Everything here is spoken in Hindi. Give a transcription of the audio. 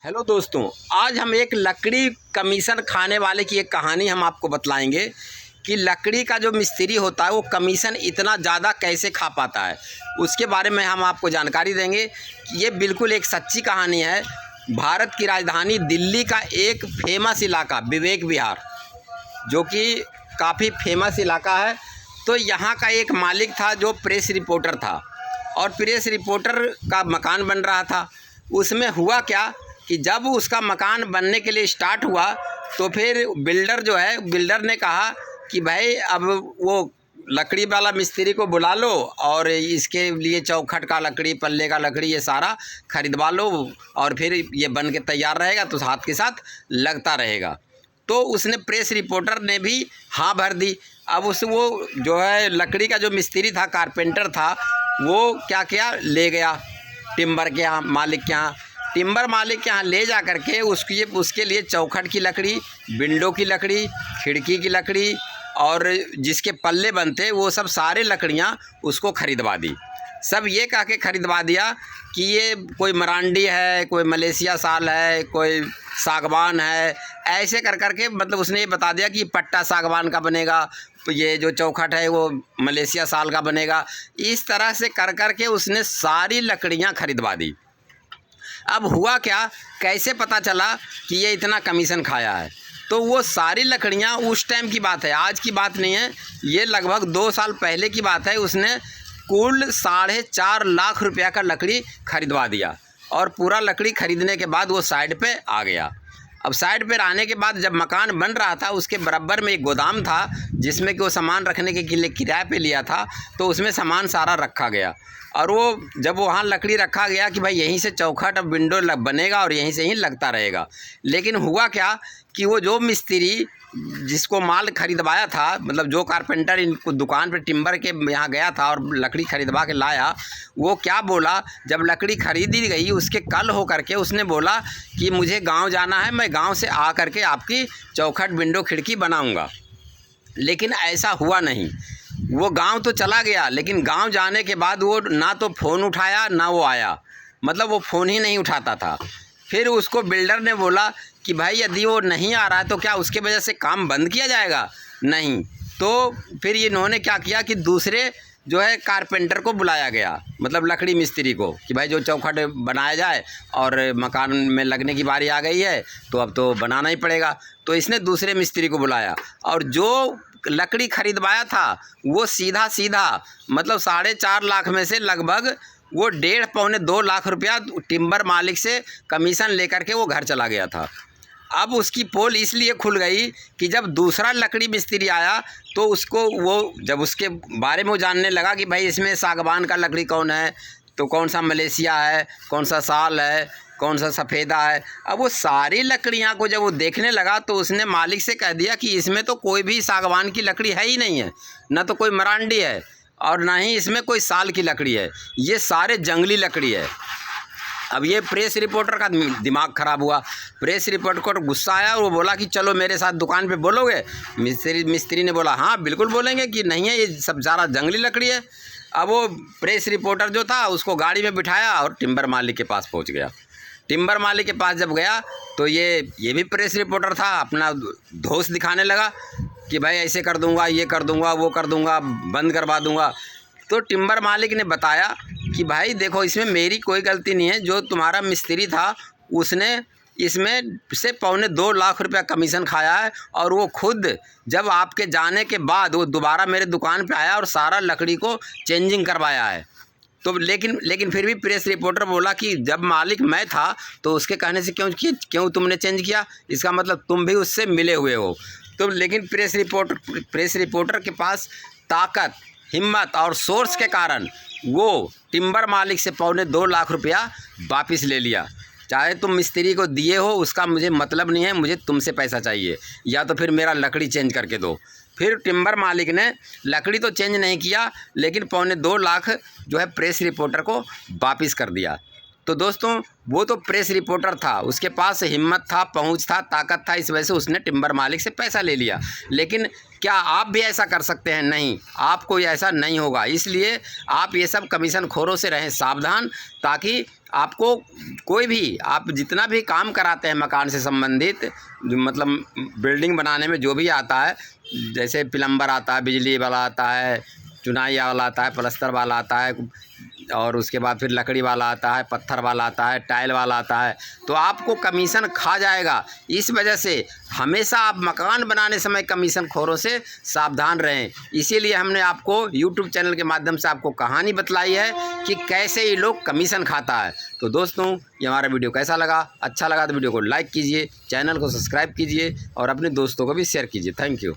हेलो दोस्तों, आज हम एक लकड़ी कमीशन खाने वाले की एक कहानी हम आपको बतलाएंगे कि लकड़ी का जो मिस्त्री होता है वो कमीशन इतना ज़्यादा कैसे खा पाता है। उसके बारे में हम आपको जानकारी देंगे कि ये बिल्कुल एक सच्ची कहानी है। भारत की राजधानी दिल्ली का एक फेमस इलाका विवेक विहार, जो कि काफ़ी फेमस इलाका है। तो यहाँ का एक मालिक था जो प्रेस रिपोर्टर था, और प्रेस रिपोर्टर का मकान बन रहा था। उसमें हुआ क्या कि जब उसका मकान बनने के लिए स्टार्ट हुआ तो फिर बिल्डर ने कहा कि भाई अब वो लकड़ी वाला मिस्त्री को बुला लो और इसके लिए चौखट का लकड़ी, पल्ले का लकड़ी, ये सारा खरीदवा लो और फिर ये बन के तैयार रहेगा तो हाथ के साथ लगता रहेगा। तो उसने प्रेस रिपोर्टर ने भी हाँ भर दी। अब वो जो है लकड़ी का जो मिस्त्री था, कारपेंटर था, वो क्या किया, ले गया टिम्बर के यहाँ, मालिक के यहाँ। टिम्बर मालिक के यहाँ ले जा कर के उसके लिए चौखट की लकड़ी, विंडो की लकड़ी, खिड़की की लकड़ी और जिसके पल्ले बनते वो सब सारे लकड़ियाँ उसको खरीदवा दी। सब ये कह के खरीदवा दिया कि ये कोई मरांडी है, कोई मलेशिया साल है, कोई सागवान है। ऐसे कर कर के मतलब उसने ये बता दिया कि पट्टा सागवान का बनेगा, ये जो चौखट है वो मलेशिया साल का बनेगा। इस तरह से कर कर के उसने सारी लकड़ियाँ खरीदवा दी। अब हुआ क्या, कैसे पता चला कि ये इतना कमीशन खाया है? तो वो सारी लकड़ियाँ उस टाइम की बात है, आज की बात नहीं है, ये लगभग 2 साल पहले की बात है। उसने कुल 4.5 लाख रुपया का लकड़ी खरीदवा दिया और पूरा लकड़ी खरीदने के बाद वो साइड पे आ गया। अब साइड पे आने के बाद जब मकान बन रहा था उसके बराबर में एक गोदाम था जिसमें कि वो सामान रखने के लिए किराए पे लिया था। तो उसमें सामान सारा रखा गया और वो जब वहाँ लकड़ी रखा गया कि भाई यहीं से चौखट और विंडो बनेगा और यहीं से ही लगता रहेगा। लेकिन हुआ क्या कि वो जो मिस्त्री जिसको माल खरीदवाया था, मतलब जो कारपेंटर इनको दुकान पे टिम्बर के यहाँ गया था और लकड़ी खरीदवा के लाया, वो क्या बोला, जब लकड़ी खरीदी गई उसके कल हो करके उसने बोला कि मुझे गांव जाना है, मैं गांव से आ करके आपकी चौखट, विंडो, खिड़की बनाऊंगा। लेकिन ऐसा हुआ नहीं। वो गांव तो चला गया, लेकिन गांव जाने के बाद वो ना तो फ़ोन उठाया ना वो आया, मतलब वो फ़ोन ही नहीं उठाता था। फिर उसको बिल्डर ने बोला कि भाई यदि वो नहीं आ रहा है तो क्या उसके वजह से काम बंद किया जाएगा? नहीं। तो फिर इन्होंने क्या किया कि दूसरे जो है कारपेंटर को बुलाया गया, मतलब लकड़ी मिस्त्री को, कि भाई जो चौखट बनाया जाए और मकान में लगने की बारी आ गई है तो अब तो बनाना ही पड़ेगा। तो इसने दूसरे मिस्त्री को बुलाया और जो लकड़ी खरीदवाया था वो सीधा मतलब 4.5 लाख में से लगभग वो 1.5-2 लाख रुपया टिम्बर मालिक से कमीशन लेकर के वो घर चला गया था। अब उसकी पोल इसलिए खुल गई कि जब दूसरा लकड़ी मिस्त्री आया तो जब उसके बारे में वो जानने लगा कि भाई इसमें सागवान का लकड़ी कौन है, तो कौन सा मलेशिया है, कौन सा साल है, कौन सा सफ़ेदा है। अब वो सारी लकड़ियाँ को जब वो देखने लगा तो उसने मालिक से कह दिया कि इसमें तो कोई भी सागवान की लकड़ी है ही नहीं है, ना तो कोई मरांडी है और ना ही इसमें कोई साल की लकड़ी है, ये सारे जंगली लकड़ी है। अब ये प्रेस रिपोर्टर का दिमाग ख़राब हुआ। प्रेस रिपोर्टर को गुस्सा आया और वो बोला कि चलो मेरे साथ दुकान पे बोलोगे? मिस्त्री ने बोला हाँ बिल्कुल बोलेंगे, कि नहीं है, ये सब ज़्यादा जंगली लकड़ी है। अब वो प्रेस रिपोर्टर जो था उसको गाड़ी में बिठाया और टिम्बर मालिक के पास पहुंच गया। टिम्बर मालिक के पास जब गया तो ये भी प्रेस रिपोर्टर था, अपना धौंस दिखाने लगा कि भाई ऐसे कर दूंगा, ये कर दूंगा, वो कर दूंगा, बंद करवा दूंगा। तो टिम्बर मालिक ने बताया कि भाई देखो, इसमें मेरी कोई गलती नहीं है, जो तुम्हारा मिस्त्री था उसने इसमें से 2.25 लाख रुपया कमीशन खाया है और वो खुद जब आपके जाने के बाद वो दोबारा मेरे दुकान पे आया और सारा लकड़ी को चेंजिंग करवाया है। तो लेकिन फिर भी प्रेस रिपोर्टर बोला कि जब मालिक मैं था तो उसके कहने से क्यों तुमने चेंज किया? इसका मतलब तुम भी उससे मिले हुए हो। तो लेकिन प्रेस रिपोर्टर के पास ताकत, हिम्मत और सोर्स के कारण वो टिम्बर मालिक से 2.25 लाख रुपया वापस ले लिया। चाहे तुम मिस्त्री को दिए हो उसका मुझे मतलब नहीं है, मुझे तुमसे पैसा चाहिए, या तो फिर मेरा लकड़ी चेंज करके दो। फिर टिम्बर मालिक ने लकड़ी तो चेंज नहीं किया, लेकिन 2.25 लाख जो है प्रेस रिपोर्टर को वापस कर दिया। तो दोस्तों वो तो प्रेस रिपोर्टर था, उसके पास हिम्मत था, पहुंच था, ताकत था, इस वजह से उसने टिम्बर मालिक से पैसा ले लिया। लेकिन क्या आप भी ऐसा कर सकते हैं? नहीं, आपको ऐसा नहीं होगा। इसलिए आप ये सब कमीशन खोरों से रहें सावधान, ताकि आपको कोई भी, आप जितना भी काम कराते हैं मकान से संबंधित, मतलब बिल्डिंग बनाने में जो भी आता है, जैसे प्लम्बर आता है, बिजली वाला आता है, चुनाई वाला आता है, प्लस्तर वाला आता है, और उसके बाद फिर लकड़ी वाला आता है, पत्थर वाला आता है, टाइल वाला आता है, तो आपको कमीशन खा जाएगा। इस वजह से हमेशा आप मकान बनाने समय कमीशन खोरों से सावधान रहें। इसीलिए हमने आपको यूट्यूब चैनल के माध्यम से आपको कहानी बतलाई है कि कैसे ये लोग कमीशन खाता है। तो दोस्तों, ये हमारा वीडियो कैसा लगा? अच्छा लगा तो वीडियो को लाइक कीजिए, चैनल को सब्सक्राइब कीजिए और अपने दोस्तों को भी शेयर कीजिए। Thank you.